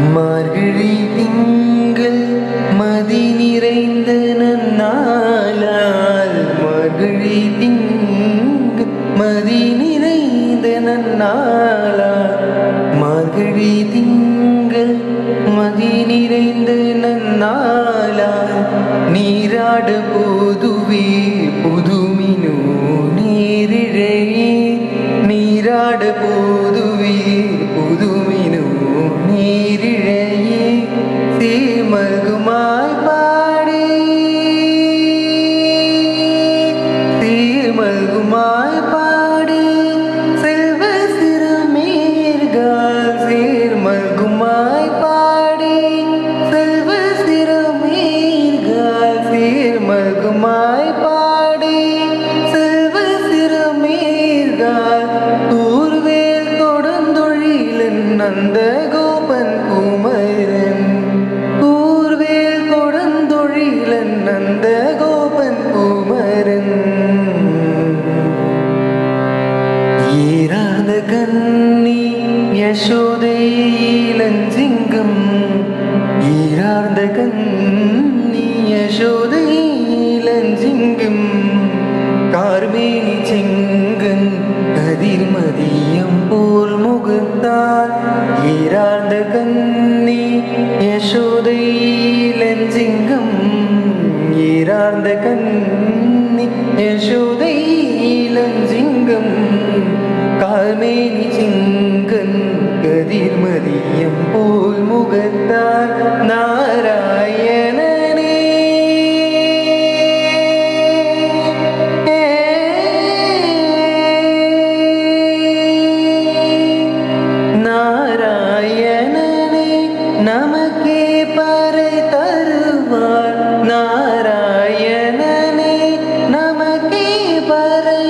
மார்கழி திங்கள் மதி நிறைந்த நன்னாளால் மார்கழி திங்கள் மதி நிறைந்த நன்னாளால் மார்கழி திங்கள் மதி நிறைந்த நன்னாளால் நீராட போதுவே புதுமினோ நீரிழையே நீராட போதுவே புதுமினோ நீரிழையே சீர்மல்குமாய் பாடி சீர்மல்குமாய் பாடி செல்வ சிறுமீர்கள் சீர்மல்குமாய் பாடி செல்வ சிறுமீர்கள் சீர்மல்குமாய் பாடி செல்வ சிறுமீர்கள் கூர்வேல் தொடர்ந்தொழிலன் நந்த கோபன் குமரன் கூர்வேல் தொடர்ந்தொழிலன் நந்த கோபன் குமரன் ஏறாத கண்ணி யசோதை இளஞ்சிங்கம் ஈரார்ந்த கண்ணி யசோதை இளஞ்சிங்கம் கார்மேனி செங்கன் கதிர்மதியம் போல் முகத்தால் ஈரார்ந்த கண்ணி யசோதை இளஞ்சிங்கம் ஈரார்ந்த கண்ணி யசோதை இளஞ்சிங்கம் கார்மேனி செங்கன் கதிர்மதியம் போல் முகத்தால் நாராயணனே நாராயணனே நமக்கே பறை தருவார் நாராயணனே நமக்கே பறை